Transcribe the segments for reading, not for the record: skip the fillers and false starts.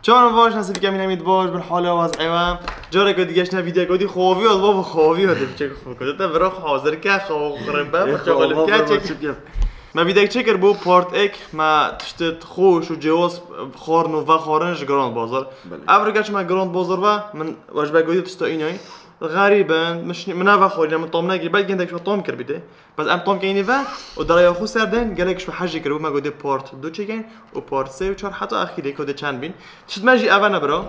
چون باش نصیب کمی نمید باش بر حال وضعیم جاره که دیگه نه ویدیو کدی خوابی از بابا خوابی هست چه خوابی تا برا حاضر که خواب خربه شغل که چه ما ویدیو چکر بو پارت اک ما تشت خوش و جواز خارن و خارنش گراند بازار ابرگاش ما گراند بازار و من واجبه گودی تشت اینای غريبا مش من هذا خويا من طوم ناقي بل عندك شو طوم كربيته بس ام طوم كايني فا ودرايا خو سردن قالك شو حاجه كرو ما قد بورت دو تشيكين و بورت سي و حتى اخيري كود تشان بين تشد ماجي افانا برو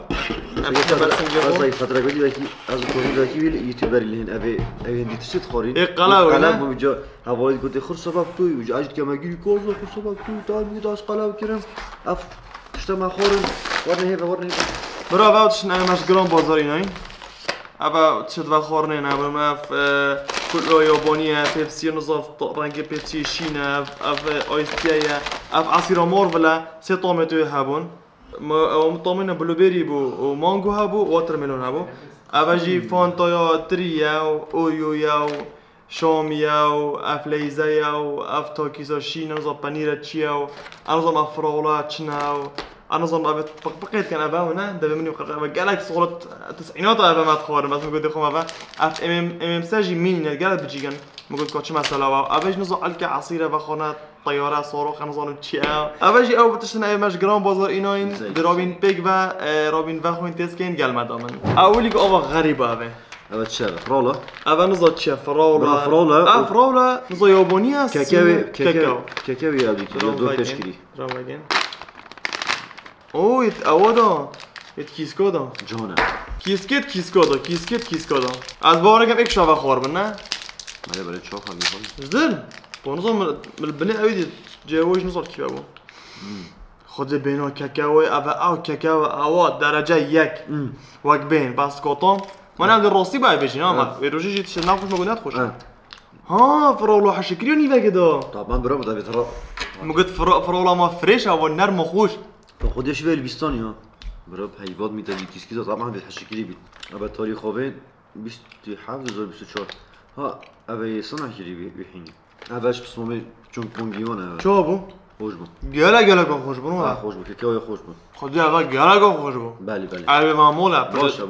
ام زي فتره قد باكي از كوري باكي يوتيوبر اللي هنا ابي عندي تشد خوري اي قلاو وجا هواي قلت خر سبب توي وجا اجت كما جي كوز خر سبب توي تعال بيداس قلاو كرم اف تشتما خورن ورني برو باوتش انا ماش جرام بازاريناين ابا تشد و خورنه نبرم اف كل يابانيه بيبسي نظاف رنگ بيبسي شينا اف اويستيا اف عصير مورفلا سي طوميتو هابون طومينا بلوبيري بو ومانجو هابو ووتر ميلون هابو ابا جي فانتا يا تريا اويو يا شوميا اف ليزا يا اف توكيزا شينا نظاف بانيرا تشياو نظاف افرولا تشناو انا ظن بقيت كان ابا هنا دابا مني قالك صورت التسعينات ابا ما تخور بس نقول لكم ابا اف ام ساجي مين قال بتجي كان نقول كوتش مثلا ابا نزو الك عصيره بخونه طياره صاروخ انا ظن تشيا ابا جي او بتشنا ماش جرام بازار ايناين درابين بيك و رابين وخوين تسكين قال ما دامن اولي ابا غريبه ابا تشاف فرولا ابا نزو تشاف فرولا فرولا نزو يابانيه كاكاو يا ابيك دو تشكيلي اوه اودا کیسکودا جانا کیسکودا از بارگم یک شاوه خور بنه بله چاخ هم میخوام زدل با نظام من البناء اویدی جوایش نصار کیفه بو خود بینا کاکاو او کاکاو او درجه یک وک بین بس کاتام من هم در راستی باید بشین اما روشی جیتش نخوش مگونیت خوش ها فراولا حشکریو نیوه کدا طبعا برام دابی ترا مگود فراولا ما فريش او نرم خوش خودش ویل بیستانی ها برای حیوات میتونی کیسکیزا طبعا به حشکری بید اما تاریخ خوابه 27,2024 ها اوه سنه کری بحینی اوهش قسمه چون کنگیونه چه بو؟ خوش بو گله خوش بو نه خوش بو که خوش بو خودی اوه گله خوش بو بله البته معموله باشه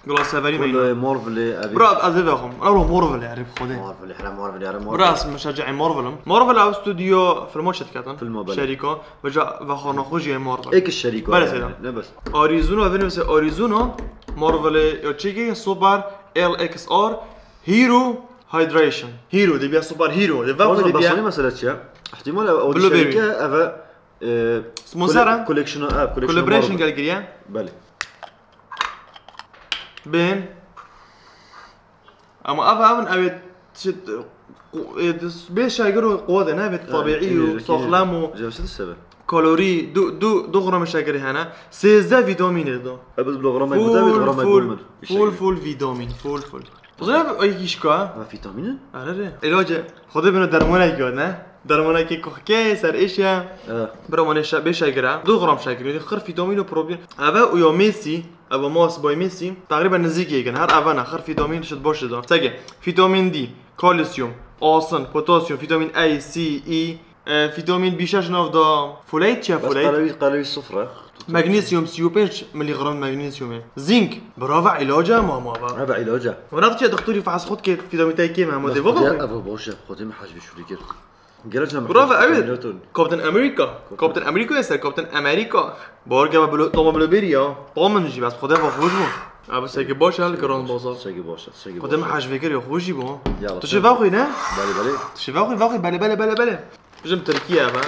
گلاس سفری کل مارفل برات از بخم اولو مارفل يعرف خوده مارفل احنا مارفل براس مشجع مارفل او استوديو في الماتشات كاتن في الموبايل شركه وجا وخرنا خوجي مارفل ايك الشركه بلا سيدا لا بس اريزونا فينوس اريزونا مارفل يوتشيكي سوبر ال اكس ار هيرو هايدريشن هيرو دي بيا سوبر هيرو دي فاهم دي بيا مساله شيء احتمال او الشركه افا سبونسر كوليكشن كولابريشن قال بله بين اما افهم ابي بيش يقولوا قوه نابت طبيعي وصخلام جوست السبب كالوري دو غرام شجري هنا 16 فيتامين ده بس بالغرام متابع فول فيتامين فول بزرگ ایکیش که فیتامینه؟ آره علاج خدا بینو درمانه که نه درمانه که که سر ایشیا برامانه بشه گره 2 غرام شکر خر فیتامین و پروبیون اوه و یا میسی او ماس بای میسی تقریبا نزدیکی کن هر اوه خر فیتامین شد باشه دا سگه فیتامین دی کالسیوم آسن پتاسیم فیتامین ای سی ای فیتامین بیشش ناف دا فولیت چه فولیت قلوی صفره مغنيسيوم 35 ملي غرام مغنيسيوم زنك برافو علاجه ماما برافو علاجه وناخذ شي دكتوري فحص خد كيف فيتامين تاي كيما مودي بابا ابو بوشه خدي ما حاجه شو كده برافو عيد كابتن امريكا يا كابتن امريكا بارجع بلو طعم بلوبيريا طعم نجي بس خدها خوش بو ابو ساكي باشه الكرون بازار ساكي باشه خدها ما حاجه فكر يا خوشي بو تشوفوا هنا بالي تشوفوا بالي جم تركيا با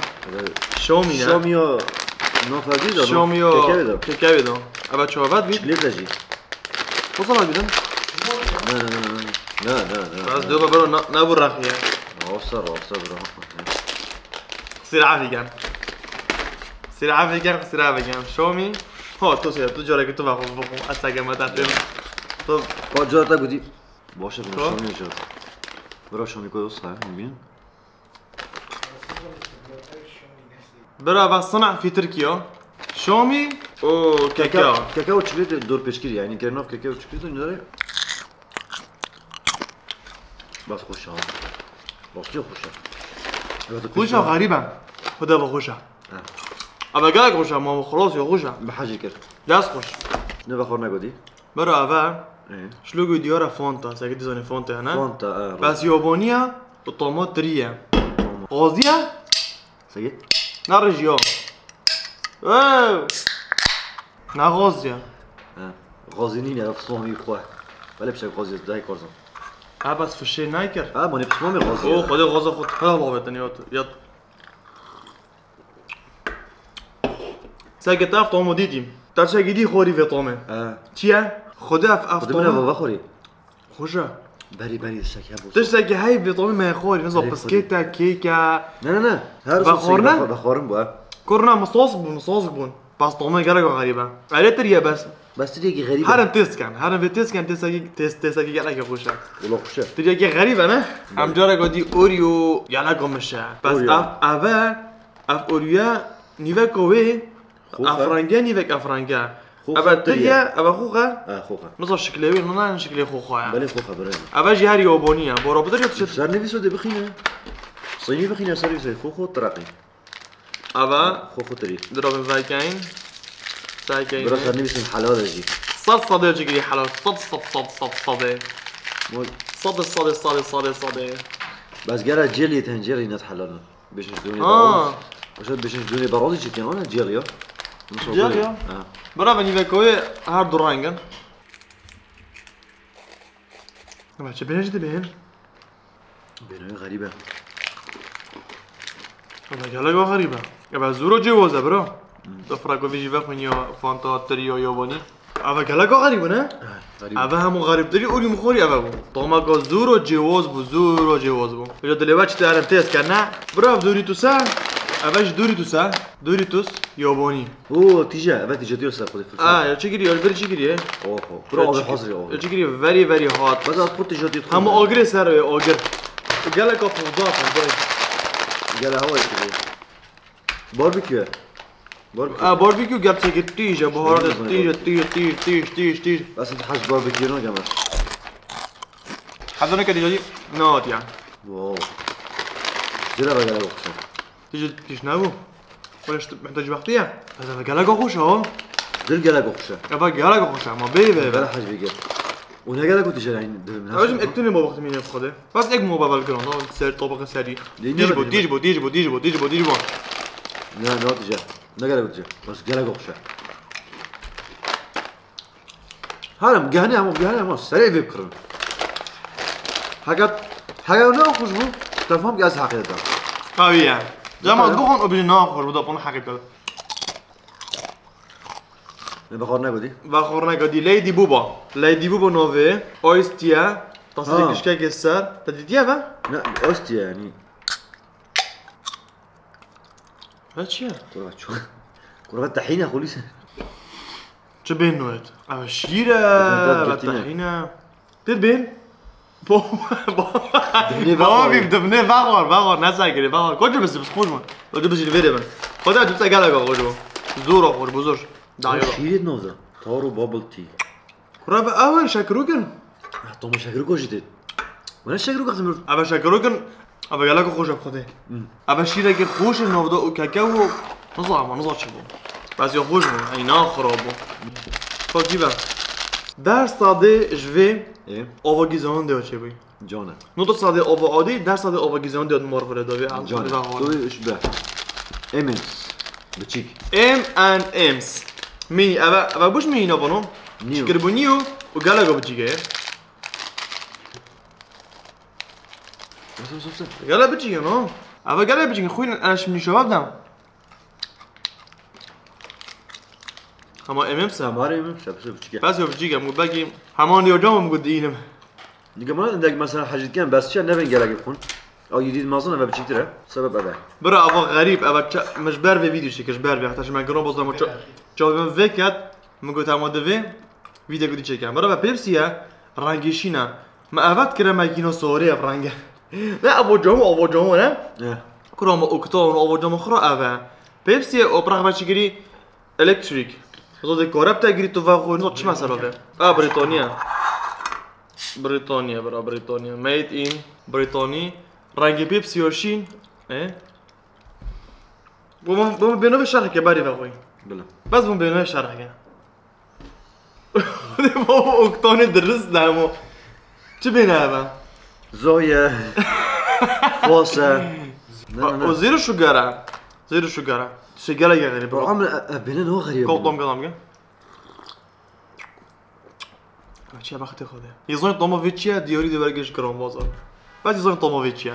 شومي نافذیده شومیو کیکه بدم ابا چوبات بید ليه تجي وصل بدم نه بس دوباره برو نبور رخیه وصل برو سير عافية شومي ها تو جاره که تو بخون اصلا ما تحتیم تو با جاره بودی باشه شومی جاره برو شومی کدوم صحیح میبین برا صنع في تركيا شومي و كاكاو تشكيلت دور بيشكيل يعني كرنوف كاكاو تشكيلت نداري بس خوشها راستي خوشها غريبة خدا بخوشها أبا قالك خوشة ما خلاص يا خوشة بحاجة كر دست خوش نبخور نقدي برا أبا ايه شلوقو ديارة فونتا ساكت زاني فونتا هنا فونتا بس يابانية الطعمات ترية غازية ساكت نرجيو اوه نا غازية غازينين يا فصومي خواه ولا بشي غازي داي كورزون بس في الشي نايكر ماني بصومي غازي اوه خدي غازة خد هلا الله بيتني يط ساكت اف طعمو ديتي ترشا جدي خوري في طعمه چیه؟ خدا اف خدي منها بابا خوري خوشا بري بري الشاكي ابو تشتاكي هاي بطعمه ما يخوري نظام بسكيتا كيكا لا هذا بخورنا؟ بخورن بقى كورنا مصاص بون بس طعمه قرقة غريبة على تريا بس تريكي غريبة هرم تسكن هرم بتسكن تسكي قالك خوشا والله خوشة تريا غريبة أنا هم جارة قدي أوريو قالك مشى بس اف أوريو نيفكوي افرانجا نيفك افرانجا ابا تريا ابا خوخه خوخه نص شكلي ما شكلي خوخه يعني بلي خوخه بري ابا جهاري يابانيه برا بدر يتشت صار نبي سود بخينا صيني بخينا صار يصير خوخو طرقي ابا خوخو تري ضرب فايكاين سايكاين برا صار نبي سن حلال اجي صد يجي حلال صد بس قال جيلي تنجيلي نت حلال باش ندوني وشد باش ندوني برودي كان انا جيليا جيليا برا بني فاكوي هارد رانجن ما تشبهش تبين بينه غريبه والله قالك غريبه ابا زورو جوازه برا دفراكو فيجي فاكونيو فانتا تريو ياباني ابا قالك غريبه نه ابا هم غريب داري اوري مخوري ابا طعمه زورو جواز بو بجا دليباتش تعرف تيس كنا برا دوريتوسا اباش دوريتوس ياباني تيجا ابا تيجا ديوسا خذي في يا تشيكري البر تشيكري اوه برا هذا حصري يا تشيكري فيري هات بس احط تيجا دي هم اوغري سر اوغر قالك افضل قال هو كده باربيكيو باربيكيو قال تيجي تيجا بهارات تيج بس انت حاج باربيكيو نو كمان حضرنا كده جدي نوت يعني واو جرب قال له تيجي نابو ولا محتاج وقتيه هذا قالك خوش اهو دل قالك خوشه ابا قالك خوش ما بي ولا حاجه بيجي وانا قالك كنت جايين لازم اكتني ما وقت مين يفقده بس اك مو بابا الجراند سير طبقه سري تيجبو لا نو تجا لا قالك تجا بس قالك خوشه هرم قهني هم سريع بيفكرون حاجه نو خوشبو تفهم قاس حقيقه قويه جماعه دوخن ابن ناخر بدا بون حقيقه بخورنا قدي ليدي بوبا نوفي اويستيا تصدق ايش كاك السر تديتيها با لا اويستيا يعني هاتشيا كرة طحينة خليص تبين نوت شيرة طحينة تبين بابا بيبدبني باغور ناس هاكري باغور كوجو بس خوش ما كوجو بس الفيديو من خدا جبت قالك كوجو زورو خور بزرج شيرة نوزا تارو بابل تي كرة اول شاكروكن طعم شاكروكو جديد وانا شاكروكو خدمر ابا شاكروكن ابا قالك خوش بخده ابا شيرة كي خوش نوفدا وكاكاو نظام شبو بس يا خوش اي ناخرابو فاكيبا درس ساده جوي آواگیزان داد چه بی؟ جانه. نوت ساده عادی در ساده آواگیزان داد مارفره داوی. جانه. توی ايش به؟ امس. بچیک. M&M's. مي أبا بوش مي نبانو. نيو. كربونيو وقالك بچيكه. بس. قالك بچيكه نو. أبا قالك بچيكه خوين أنا شمني شباب دام. هما M&M's. هماره امس بچیکه. بس بچيكه مو باقي همان يوجام مو قدينم. دیگه ما عندك مثلا حاجة كان بس چه نبين قالك يكون. أو جديد مازن أبا بچيكتره سبب أبا. برا أبا غريب أبا مش بار في فيديو شيء بار في حتى شو ما قرون بس لما شو فيكات مقول تامو دفي فيديو قدي شيء كان برا بيبسيا رانجيشينا ما أبد كره ما يكينو صوري أفرانجا لا أبو جومو نه كرام أكتون أبو جومو خرا أبا بيبسيا أبراغ باشيكري إلكتريك زود كورب تاجري توفاقو نوت شو مثلا بريطانيا برا بريطانيا ميد إن بريطانيا رنگ بيبسي وشين بوم بينو الشرح كباري بقوي بلا بس بوم بينو الشرح كده بابا اوكتوني درس دامو شو بينا هذا زويا فوسا وزيرو شجرة زيرو شجرة شجرة يا غريب برو عمل بيننا هو غريب قطم قطم چه وقتی خوده یزون توموویچیا دیاری دو برگش گرام بازار بعد یزون توموویچیا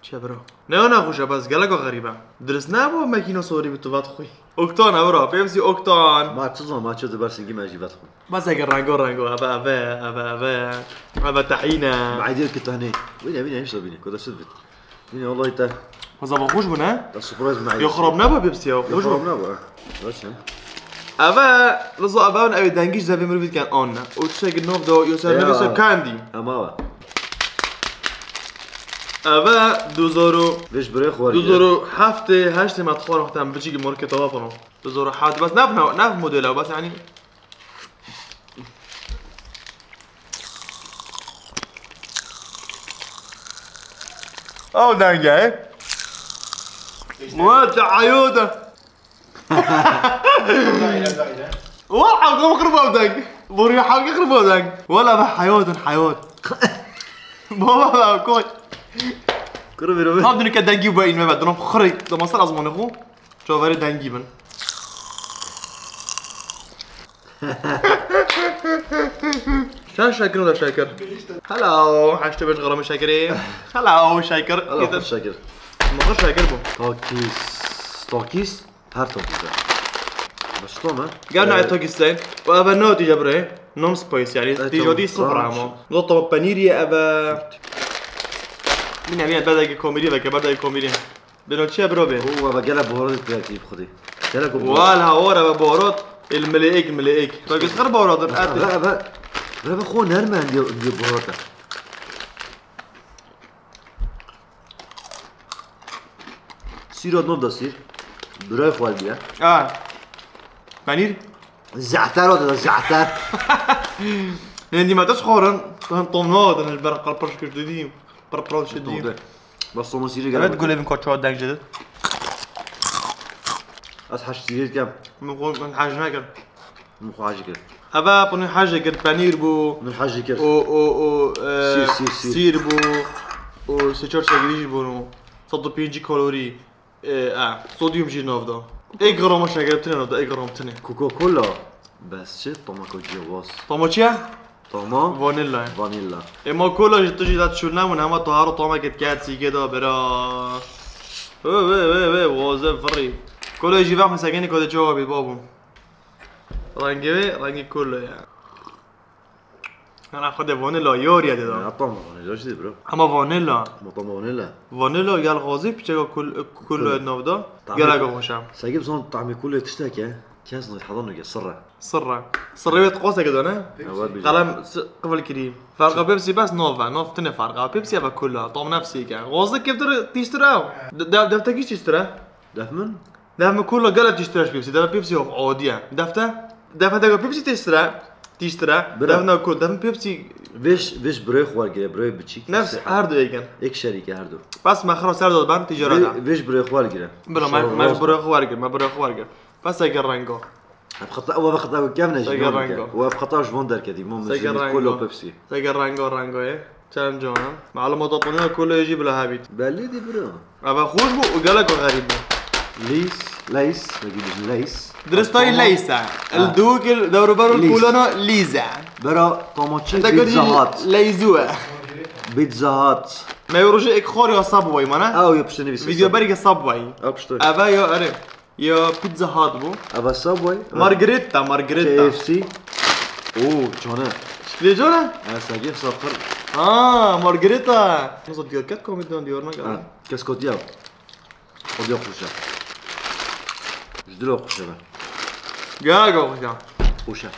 چه برو نه خوشه بس گلگو غریبه درس نه با مکینو سوری به تو وقت خوی اوکتان برو پیمسی اوکتان ما تزون ما تشد برسنجي ما جيبت خو بس اگر رنگو ابا تحينا ما عيدير كنت هني وين ايش بيني كنت سلفت وين والله انت هذا خوش بنا السبرايز معي يخرب نبا بيبسي خوش نبا باش ابا لازم ابا ابي دنگيش زي مروفيت كان اون وتشيك النوب دو يوسف مروفيت كاندي اما ابا دوزارو ليش بريخ ورقه دوزارو هفته هشت ما تخور وقتام بچی مارکت توافنو دوزارو حد بس نف مدل بس يعني او دنگه وات عيوده والله قوم قربوا دنگ بوري حق قربوا دنگ ولا بحيوت حيوت بابا كوي قربي روبي هادني كدنگي باين ما بعد نوم خري لما صار ازمان اخو شو فري دنگي من شاكر ولا شاكر؟ هلاو حاجتي باش غرام شاكرين هلاو شاكر الله شاكر ما شاكر بو توكيس هر توكيس بس طوما قالنا على توكيسين وابا نوتي جبره نون سبايس يعني تيجي صفر عمو نقطة بانيريا ابا من يعني بدأ كوميدي بقى بدأ كوميدي بنو تشي بروبي هو بقلب بهارات كرياتيف خدي كلك ولا هورا بهارات الملائك توكيس غير بهارات لا بخو نرمى عندي بهارات سيرود نوب داسير براي خوالبيا بانير زعتر ولا زعتر عندي ما تشخورن كان طمنات انا البرق البرش كجديم بربرش شديد بس ما سيري قال تقول لي من كوتشو داك جديد اصحى سيري كم من حاجه ناكل من حاجه كده ابا بني حاجه قد بانير بو من حاجه كده او سير بو و سيتشور شاغريج بو صدو بينجي كالوري صوديوم جي نافدا اي جرام شاغرتنا نافدا اي جرام تني كوكا كولا بس شي طما كوجيواس طما چيا طما فانيلا اما كولا تجي دات شولنا من هما طهارة طما قد كاتسي كده برا وي وازه فري كولا يجي فاهم مساكيني كده جوابي بابو رنگي كله يعني انا اخذ فانيلا يوريا ده طما فانيلا جديد برو اما فانيلا طما فانيلا قال غازي بيجا كله نافدا قال اقو هشام سايب زون طعمي كله تشتاكي كاس نو يحضرنا سرة بيت قوسه كده انا قلم قبل كريم فرقه بيبسي بس نوف تنه فرقه بيبسي ابا كلها طعم نفسي كان غازي كيف تشتراه دفتكيش تشتراه دفن كله قال تشتراش بيبسي ده بيبسي عاديه دفته بيبسي تشترى دفن بيبسي فيش بريخ ورقه بري بتشيك نفس هردو ايجن ايك شركه هردو بس ما خلاص هردو بان تجارة فيش بريخ ورقه بلا ما بريخ ورقه بس ايجن رانجو بخطا كم نجي وبخطا فوندر كدي مو كله بيبسي سيجن رانجو ايه كان جونا معلومات طبعا كله يجيب له هابيت بالي دي برو ابا خوش بو وقالك غريب ليس بجيب ليس درستاي ليسا الدوك دور برو كولنا ليزا برا طماطم بيتزا هات ما يروجي اكخور يا صابواي مانا او يبشتني بس فيديو بريك صابواي ابا يا اري يا بيتزا هات بو ابا صابواي مارغريتا كي اف سي جونا ليه جونا انا ساجي صفر مارغريتا نص ديور كات كوميدون ديور ما كاسكو دياب وديو خوشا جدلو خوشا خوشا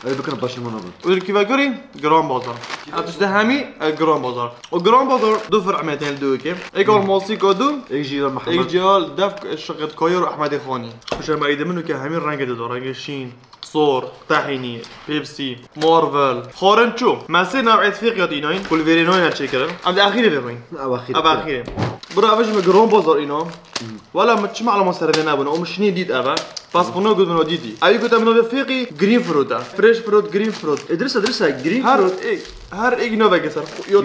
اي بكره برشلونه وير كيف اقولي جرام بازار اتشتهمي جرام بازار وجرام بازار دو فرع 200 دوكي ايكور موسيقى دو يجي محمد يجي دفك شقة كاير احمد خاني مش ما يد منه كهمين رنگ دو رنگ شين صور طحيني بيبسي مارفل خارن شو ما سي نوعية فيق يا ديناين كل فيرينوين هالشكل ام الاخير بيبين اواخير اواخير برا أفش مجرون بازار إنه ولا متشمع على مصر بينا بنا ومش نيديد أبا بس بنا قد من ديدي أي قد من رفيقي جرين فروتا فريش فروت جرين فروت ادرسها جرين هر فروت. إيه هر إيه نوبة جسر يو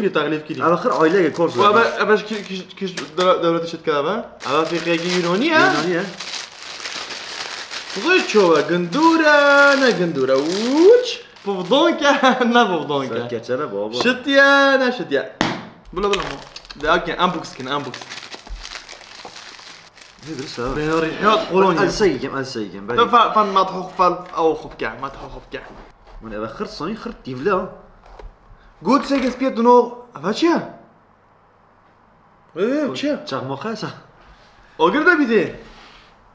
تغليف كيلي على آخر عائلة كورس. وأبا أباش كيش دولة شت كذا أبا رفيقي يونانية يونانية. غير شو قندورة نا قندورة ووش بفضونكا نا بفضونكا كاتشانا بابا. شتيا نا شتيا بلا ده أكين أنبوكس كن أنبوكس ادرسها. بين ريحات قولونيا السيجم. فان ما تحوق فال أو خبكع ما تحوق خبكع من أبا خرط صني خرط تيفلا. قلت سيجن سبيت دونو أفاتشيا إيه بتشيا شاق مخاسة. أقول ده بيدين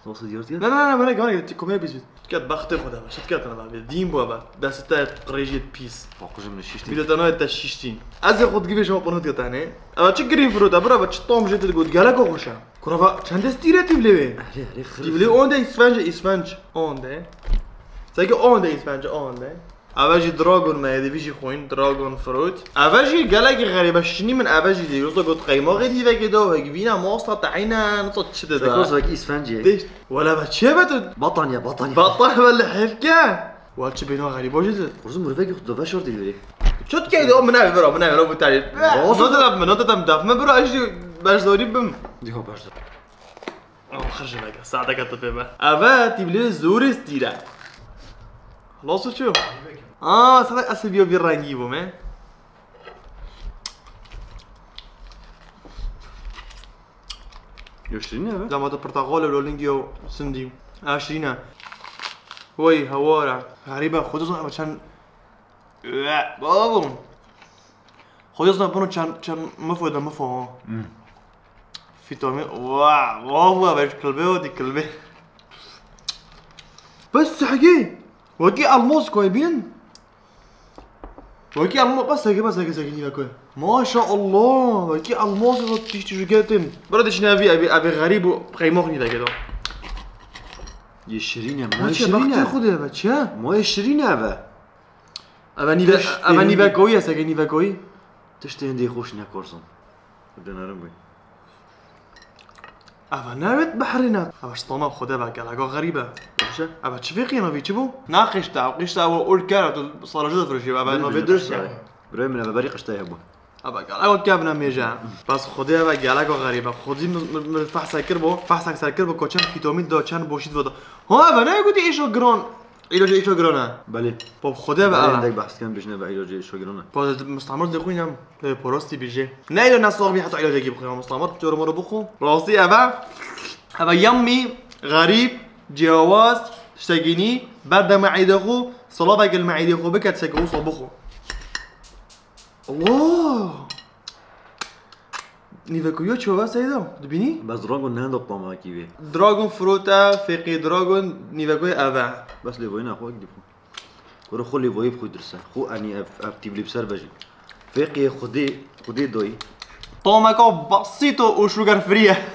صوص ديورتي. لا ما كومي بيزيد كات بختم خدها شت كات أنا بعمل دين بوابا ده ستات ريجيت بيس باقوش من الشيشتي. بيدو تناي تشيشتين أزي خد جيبي شو بنوت قطعني أبا تشكرين فروت أبرا بتشطوم جت تقول جالك وخشة كرافا چند ستيرة تبلي تبلي اون ده اسفنج اون ده سايق اون ده اسفنج اون ده أباجي دراغون ما يدي بيجي خوين دراغون فروت أباجي جالك غريبة شني من أباجي دي روزا قلت قيمة دي فكده وهجبينا ماصة تعينا نطط شدة ده كورس هيك إسفنجي. ليش ولا بتشبت بطانية. بطح ولا حفكة والش بينو غريبة جدا كورس مرفق يخد دفع شورتي اللي. شوت كده من هاي برا من هاي برا بتاعي نقطة دف ما برا ايش باش دوري بم دي هو باش. خرج لك ساعتك الطبيبة أبا تبلي زور ستيرا خلاص شو صدق أسبيو بالرنجيبو ما يشتريني أبا. زعما البرتقال والولينجيو سندي 20 وي هوارع غريبة خصوصا عشان بابا خصوصا بنو كان مفهوم فيتامين واو باش كلبي ودي كلبي بس حقي وكي الموس كويبين وكي الموس بس هيك كوي ما شاء الله وكي الموس تيجي جاتن برد شنو ابي غريب وقيموخني ده كده يشتريني ما يشتريني خذها باتشا ما يشتريني أبا. أباني باكوي ساكني باكوي تشتري عندي خوشنا كورسون. بدنا نرمي. أبا نابت بحرنا أبا شطوما بخدها بقى علاقة غريبة وش؟ أبا تشفيقي أنا بيتشبو ناقشتا قشتا وقول كارت صار جدا فرشي أبا ما بدرس براي من أبا بريق اشتاي أبو. أبا علاقة كابنا ميجا بس خدها بقى علاقة غريبة خدي من فحص كربو فحص كربو كوتشان فيتامين دا كان بوشيت فدا ها أبا نا يقولي إيش جرون إيش جرونه بله. باب خدها بقى عندك بحث كان بيجنا بقى علاج شو جرونه. بعد مستعمر دي خوينا بوراستي بيجي نايلو ناس صاحبي حتى علاج يجيب خويا مستعمر تجور مرة بخو راسي أبا يمي غريب جواز تشتاقيني برد معيدة خو صلابك المعيدة خو بك تسكو صبخو الله نيفاكويو شو بس هيدا دبيني بس دراغون نهندو بطعمها كيفي. دراغون فروتا فيقي دراغون نيفاكوي أبا بس اللي بوينا أخوك دي ورا خلي بوي بخو درسه خو أني أبتي بلي بسر بجي فيقي خدي دوي طعمكو بسيطة وشوغر فريه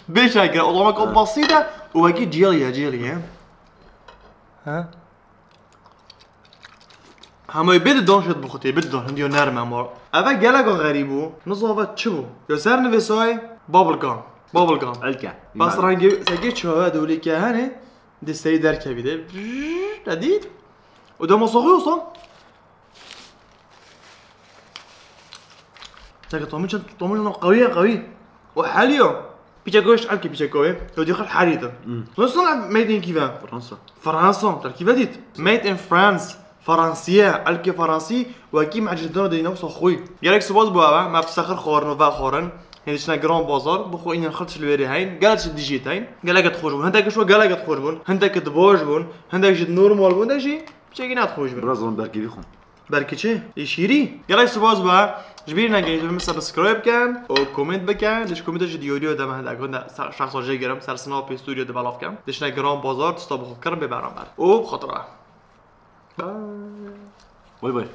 بشكل طعمكو بسيطة وباقي جيلي ها هما يبدو دون شد بخوتي بدون هنديو نرمى مور أبا جالكو غريبو نصوفت شبو يسار نفسوي بابل جام الكا بس رانجي سجيت شو هذا ولي كهانة دي السيد ركبي ده جديد وده مصاغي صح تاكل طعمه قوية وحاليا بيتشاكوش عالكي بيتشاكوي لو دخل حريته نصنع ميدين كيفا فرنسا تركيبة ديت ميد ان فرانس فرنسية عالكي فرنسي واكي مع جدنا دي نفس خوي يالك سباز بوابا ما بتسخر خورن وفا خورن يعني شنا جران بازار بخو إني نخلص الوري هين قالت الديجيت هين قالك تخرج بون هندك شو قالك تخرج بون هندك تبوج بون هندك جد نورمال بون ده شيء بشكل تخرج بون برازون بركي بيخون بركي شيء يشيري يالك سباز بوابا جبيرنا جاي مثلا سبسكرايب كان او كومنت بكان ليش كومنت فيديو ده ما هذا كنا شخص جاي جرام صار سناب استوديو ده بالاف كان ليش جران بازار تصطبخ كرب ببرام او بخطره باي باي